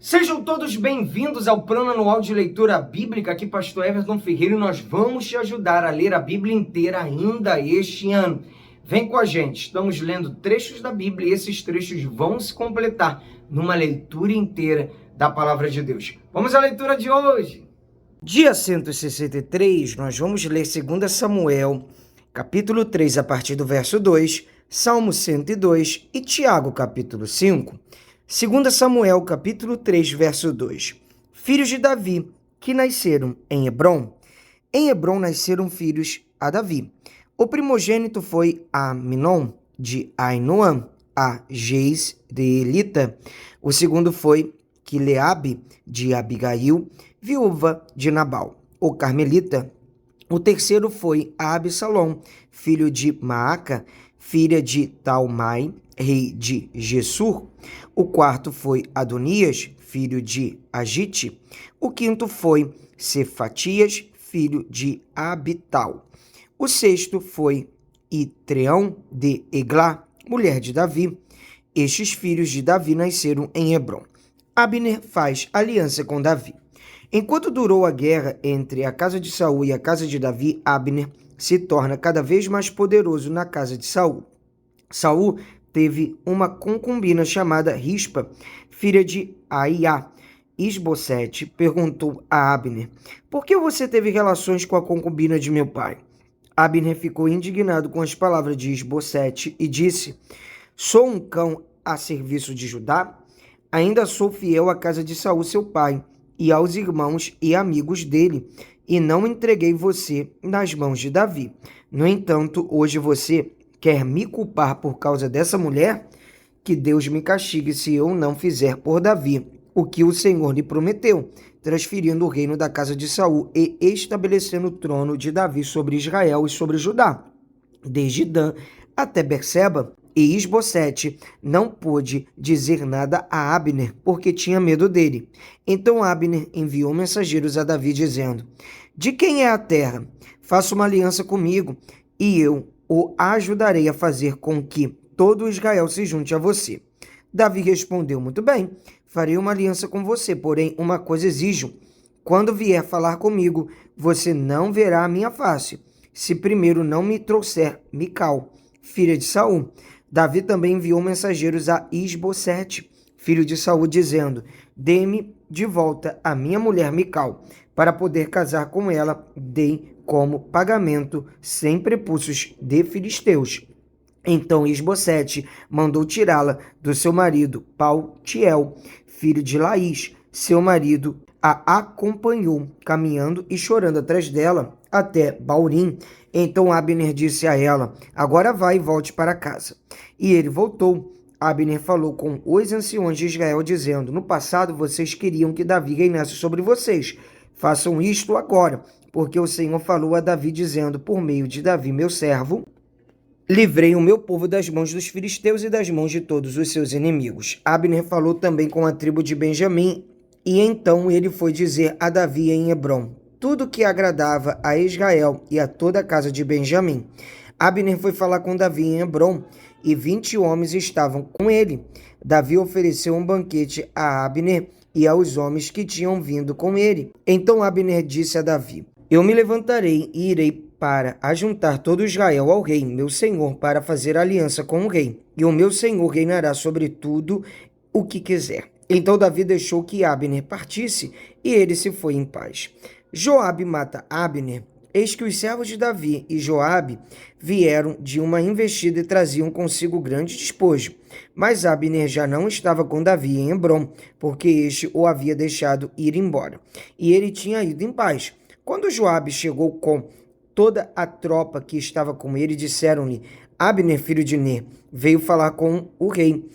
Sejam todos bem-vindos ao Plano Anual de Leitura Bíblica. Aqui, Pastor Everton Ferreira, e nós vamos te ajudar a ler a Bíblia inteira ainda este ano. Vem com a gente, estamos lendo trechos da Bíblia e esses trechos vão se completar numa leitura inteira da Palavra de Deus. Vamos à leitura de hoje. Dia 163, nós vamos ler 2 Samuel, capítulo 3, a partir do verso 2, Salmo 102 e Tiago, capítulo 5. 2 Samuel, capítulo 3, verso 2. Filhos de Davi, que nasceram em Hebrom. Em Hebrom nasceram filhos a Davi. O primogênito foi Aminon, de Ainoam, a Jezreelita. O segundo foi Quileabe, de Abigail, viúva de Nabal, o carmelita. O terceiro foi Absalom, filho de Maaca, filha de Talmai, rei de Gessur. O quarto foi Adonias, filho de Agite. O quinto foi Cefatias, filho de Abital. O sexto foi Itreão de Eglá, mulher de Davi. Estes filhos de Davi nasceram em Hebrom. Abner faz aliança com Davi. Enquanto durou a guerra entre a casa de Saul e a casa de Davi, Abner se torna cada vez mais poderoso na casa de Saul. Saul teve uma concubina chamada Rispa, filha de Aiá. Isbosete perguntou a Abner: "Por que você teve relações com a concubina de meu pai?" Abner ficou indignado com as palavras de Isbosete e disse: "Sou um cão a serviço de Judá? Ainda sou fiel à casa de Saul, seu pai, e aos irmãos e amigos dele, e não entreguei você nas mãos de Davi. No entanto, hoje você quer me culpar por causa dessa mulher? Que Deus me castigue se eu não fizer por Davi o que o Senhor lhe prometeu, transferindo o reino da casa de Saul e estabelecendo o trono de Davi sobre Israel e sobre Judá, desde Dan até Berseba." E Isbosete não pôde dizer nada a Abner, porque tinha medo dele. Então Abner enviou mensageiros a Davi, dizendo: "De quem é a terra? Faça uma aliança comigo, e eu o ajudarei a fazer com que todo Israel se junte a você." Davi respondeu: "Muito bem, farei uma aliança com você, porém uma coisa exijo: quando vier falar comigo, você não verá a minha face, se primeiro não me trouxer Mical, filha de Saul." Davi também enviou mensageiros a Isbosete, filho de Saul, dizendo: "Dê-me de volta a minha mulher Mical, para poder casar com ela, dei como pagamento 100 prepúcios de filisteus." Então Isbosete mandou tirá-la do seu marido Paltiel, filho de Laís. Seu marido a acompanhou, caminhando e chorando atrás dela, até Baurim. Então Abner disse a ela: "Agora vai e volte para casa." E ele voltou. Abner falou com os anciões de Israel, dizendo: "No passado vocês queriam que Davi reinasse sobre vocês. Façam isto agora, porque o Senhor falou a Davi, dizendo: por meio de Davi, meu servo, livrei o meu povo das mãos dos filisteus e das mãos de todos os seus inimigos." Abner falou também com a tribo de Benjamim, e então ele foi dizer a Davi em Hebrom tudo que agradava a Israel e a toda a casa de Benjamim. Abner foi falar com Davi em Hebrom, e 20 homens estavam com ele. Davi ofereceu um banquete a Abner e aos homens que tinham vindo com ele. Então Abner disse a Davi: "Eu me levantarei e irei para ajuntar todo Israel ao rei, meu senhor, para fazer aliança com o rei, e o meu senhor reinará sobre tudo o que quiser." Então Davi deixou que Abner partisse, e ele se foi em paz. Joabe mata Abner. Eis que os servos de Davi e Joabe vieram de uma investida e traziam consigo grande despojo. Mas Abner já não estava com Davi em Hebrom, porque este o havia deixado ir embora, e ele tinha ido em paz. Quando Joabe chegou com toda a tropa que estava com ele, disseram-lhe: "Abner, filho de Ner, veio falar com o rei,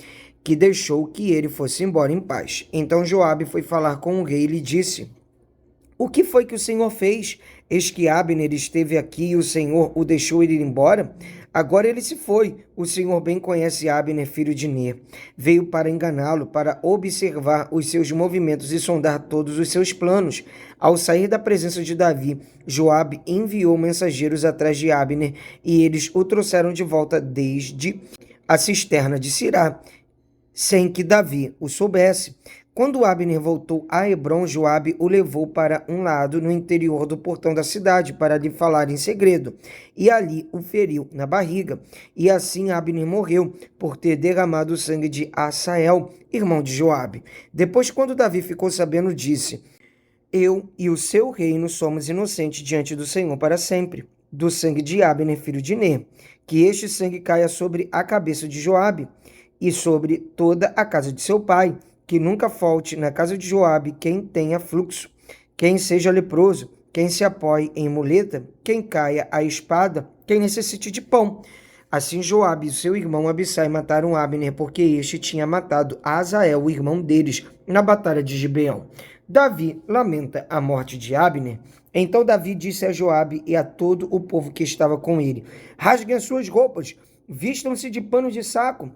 que deixou que ele fosse embora em paz." Então Joabe foi falar com o rei e lhe disse: "O que foi que o Senhor fez? Eis que Abner esteve aqui e o Senhor o deixou ir embora? Agora ele se foi. O Senhor bem conhece Abner, filho de Ner. Veio para enganá-lo, para observar os seus movimentos e sondar todos os seus planos." Ao sair da presença de Davi, Joabe enviou mensageiros atrás de Abner, e eles o trouxeram de volta desde a cisterna de Sirá, sem que Davi o soubesse. Quando Abner voltou a Hebrom, Joabe o levou para um lado no interior do portão da cidade para lhe falar em segredo, e ali o feriu na barriga. E assim Abner morreu por ter derramado o sangue de Asael, irmão de Joabe. Depois, quando Davi ficou sabendo, disse: Eu e o seu reino somos inocentes diante do Senhor para sempre, do sangue de Abner, filho de Ner. Que este sangue caia sobre a cabeça de Joabe e sobre toda a casa de seu pai, que nunca falte na casa de Joabe quem tenha fluxo, quem seja leproso, quem se apoie em muleta, quem caia à espada, quem necessite de pão. Assim Joabe e seu irmão Abissai mataram Abner, porque este tinha matado Asael, o irmão deles, na batalha de Gibeão. Davi lamenta a morte de Abner. Então Davi disse a Joabe e a todo o povo que estava com ele: Rasguem as suas roupas, vistam-se de pano de saco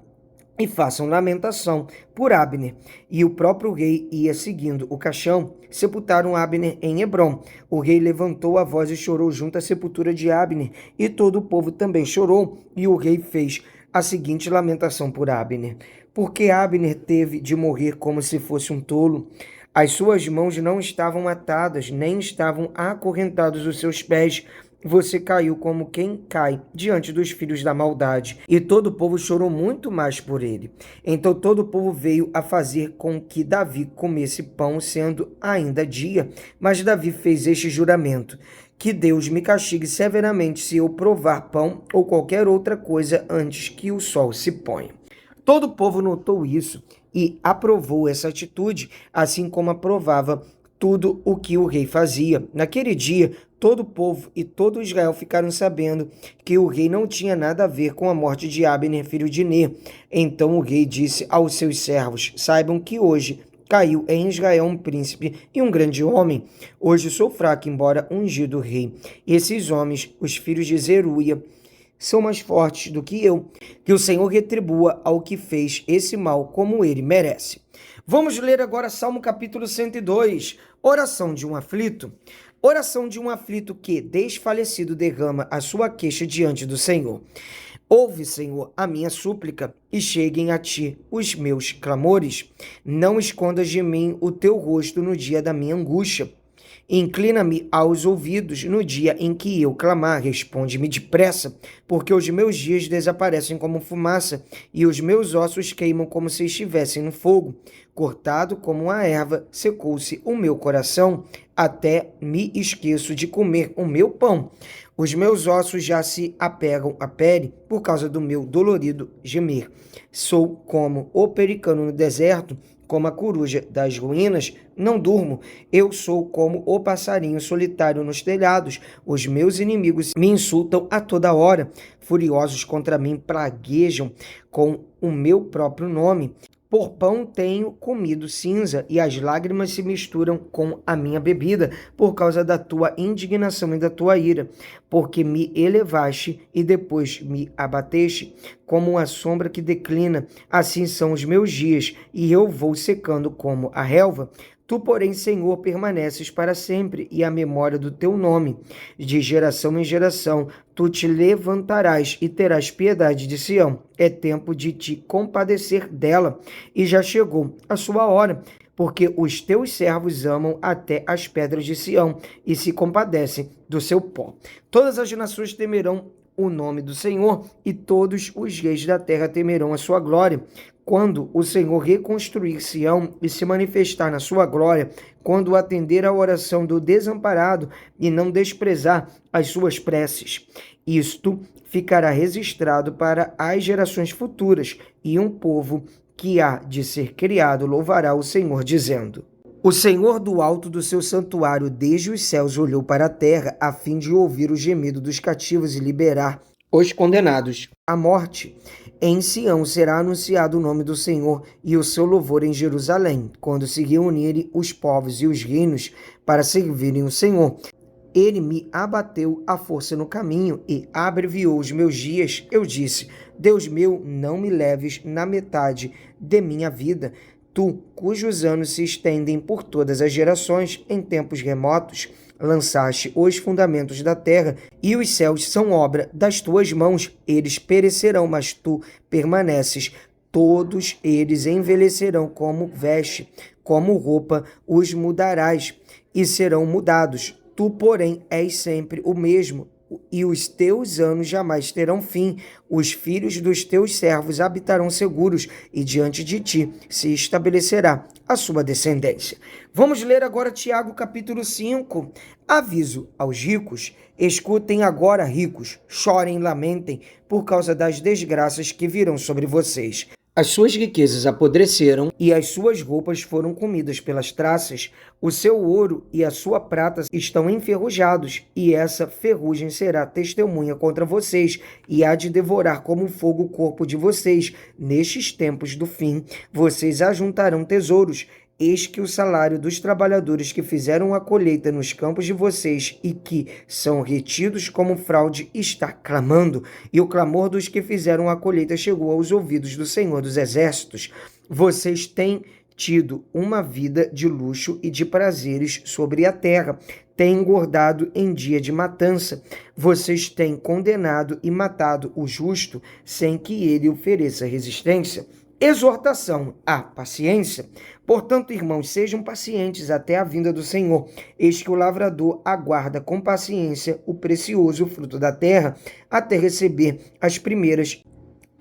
e façam lamentação por Abner. E o próprio rei ia seguindo o caixão. Sepultaram Abner em Hebrom. O rei levantou a voz e chorou junto à sepultura de Abner, e todo o povo também chorou, e o rei fez a seguinte lamentação por Abner: porque Abner teve de morrer como se fosse um tolo. As suas mãos não estavam atadas, nem estavam acorrentados os seus pés. Você caiu como quem cai diante dos filhos da maldade. E todo o povo chorou muito mais por ele. Então todo o povo veio a fazer com que Davi comesse pão, sendo ainda dia. Mas Davi fez este juramento: que Deus me castigue severamente se eu provar pão ou qualquer outra coisa antes que o sol se ponha. Todo o povo notou isso e aprovou essa atitude, assim como aprovava tudo o que o rei fazia. Naquele dia, todo o povo e todo Israel ficaram sabendo que o rei não tinha nada a ver com a morte de Abner, filho de Ner. Então o rei disse aos seus servos: saibam que hoje caiu em Israel um príncipe e um grande homem. Hoje sou fraco, embora ungido rei. E esses homens, os filhos de Zeruia, são mais fortes do que eu. Que o Senhor retribua ao que fez esse mal como ele merece. Vamos ler agora Salmo capítulo 102, oração de um aflito. Oração de um aflito que, desfalecido, derrama a sua queixa diante do Senhor. Ouve, Senhor, a minha súplica, e cheguem a ti os meus clamores. Não escondas de mim o teu rosto no dia da minha angústia. Inclina-me aos ouvidos no dia em que eu clamar, responde-me depressa, porque os meus dias desaparecem como fumaça, e os meus ossos queimam como se estivessem no fogo. Cortado como a erva, secou-se o meu coração, até me esqueço de comer o meu pão. Os meus ossos já se apegam à pele por causa do meu dolorido gemer. Sou como o pericano no deserto, como a coruja das ruínas, não durmo. Eu sou como o passarinho solitário nos telhados. Os meus inimigos me insultam a toda hora. Furiosos contra mim praguejam com o meu próprio nome. Por pão tenho comido cinza, e as lágrimas se misturam com a minha bebida, por causa da tua indignação e da tua ira, porque me elevaste e depois me abateste, como a sombra que declina, assim são os meus dias, e eu vou secando como a relva. Tu, porém, Senhor, permaneces para sempre, e a memória do teu nome, de geração em geração, tu te levantarás e terás piedade de Sião. É tempo de te compadecer dela, e já chegou a sua hora, porque os teus servos amam até as pedras de Sião, e se compadecem do seu pó. Todas as nações temerão o nome do Senhor, e todos os reis da terra temerão a sua glória. Quando o Senhor reconstruir Sião e se manifestar na sua glória, quando atender à oração do desamparado e não desprezar as suas preces, isto ficará registrado para as gerações futuras, e um povo que há de ser criado louvará o Senhor, dizendo: o Senhor do alto do seu santuário desde os céus olhou para a terra, a fim de ouvir o gemido dos cativos e liberar os condenados à morte. Em Sião será anunciado o nome do Senhor e o seu louvor em Jerusalém, quando se reunirem os povos e os reinos para servirem o Senhor. Ele me abateu à força no caminho e abreviou os meus dias. Eu disse: Deus meu, não me leves na metade de minha vida. Tu, cujos anos se estendem por todas as gerações, em tempos remotos, lançaste os fundamentos da terra, e os céus são obra das tuas mãos. Eles perecerão, mas tu permaneces. Todos eles envelhecerão como veste, como roupa os mudarás, e serão mudados. Tu, porém, és sempre o mesmo, e os teus anos jamais terão fim. Os filhos dos teus servos habitarão seguros, e diante de ti se estabelecerá a sua descendência. Vamos ler agora Tiago capítulo 5. Aviso aos ricos: escutem agora, ricos, chorem e lamentem por causa das desgraças que virão sobre vocês. As suas riquezas apodreceram e as suas roupas foram comidas pelas traças. O seu ouro e a sua prata estão enferrujados, e essa ferrugem será testemunha contra vocês, e há de devorar como fogo o corpo de vocês. Nestes tempos do fim, vocês ajuntarão tesouros. Eis que o salário dos trabalhadores que fizeram a colheita nos campos de vocês e que são retidos como fraude está clamando, e o clamor dos que fizeram a colheita chegou aos ouvidos do Senhor dos Exércitos. Vocês têm tido uma vida de luxo e de prazeres sobre a terra, têm engordado em dia de matança. Vocês têm condenado e matado o justo sem que ele ofereça resistência. Exortação à paciência. Portanto, irmãos, sejam pacientes até a vinda do Senhor. Eis que o lavrador aguarda com paciência o precioso fruto da terra, até receber as primeiras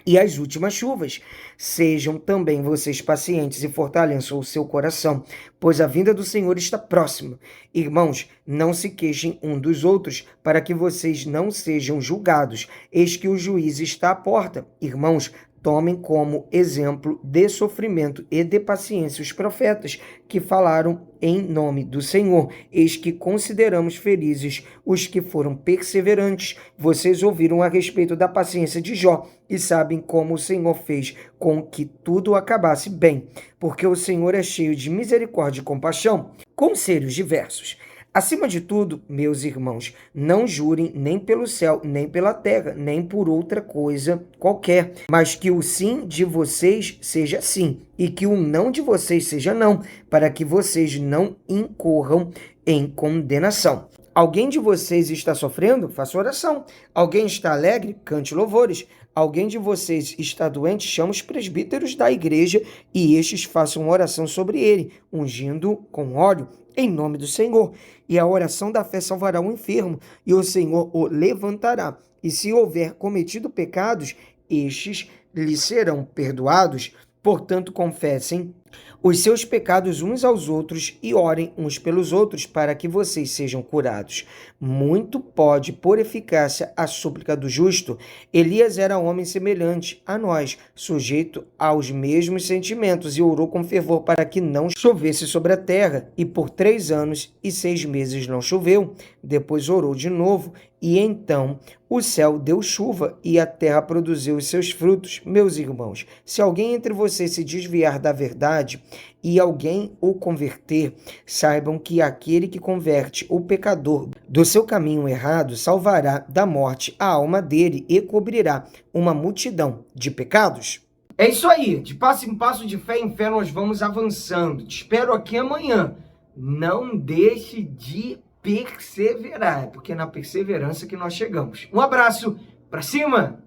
e as últimas chuvas. Sejam também vocês pacientes e fortaleçam o seu coração, pois a vinda do Senhor está próxima. Irmãos, não se queixem um dos outros, para que vocês não sejam julgados. Eis que o juiz está à porta. Irmãos, tomem como exemplo de sofrimento e de paciência os profetas que falaram em nome do Senhor. Eis que consideramos felizes os que foram perseverantes. Vocês ouviram a respeito da paciência de Jó e sabem como o Senhor fez com que tudo acabasse bem, porque o Senhor é cheio de misericórdia e compaixão. Conselhos diversos. Acima de tudo, meus irmãos, não jurem nem pelo céu, nem pela terra, nem por outra coisa qualquer, mas que o sim de vocês seja sim, e que o não de vocês seja não, para que vocês não incorram em condenação. Alguém de vocês está sofrendo? Faça oração. Alguém está alegre? Cante louvores. Alguém de vocês está doente? Chama os presbíteros da igreja e estes façam oração sobre ele, ungindo com óleo, em nome do Senhor. E a oração da fé salvará o enfermo, e o Senhor o levantará. E se houver cometido pecados, estes lhe serão perdoados. Portanto, confessem os seus pecados uns aos outros e orem uns pelos outros para que vocês sejam curados. Muito pode, por eficácia, a súplica do justo. Elias era homem semelhante a nós, sujeito aos mesmos sentimentos, e orou com fervor para que não chovesse sobre a terra. E por 3 anos e 6 meses não choveu. Depois orou de novo, e então o céu deu chuva e a terra produziu os seus frutos. Meus irmãos, se alguém entre vocês se desviar da verdade e alguém o converter, saibam que aquele que converte o pecador do seu caminho errado salvará da morte a alma dele e cobrirá uma multidão de pecados. É isso aí, de passo em passo, de fé em fé, nós vamos avançando. Te espero aqui amanhã. Não deixe de perseverar, porque é na perseverança que nós chegamos. Um abraço, pra cima!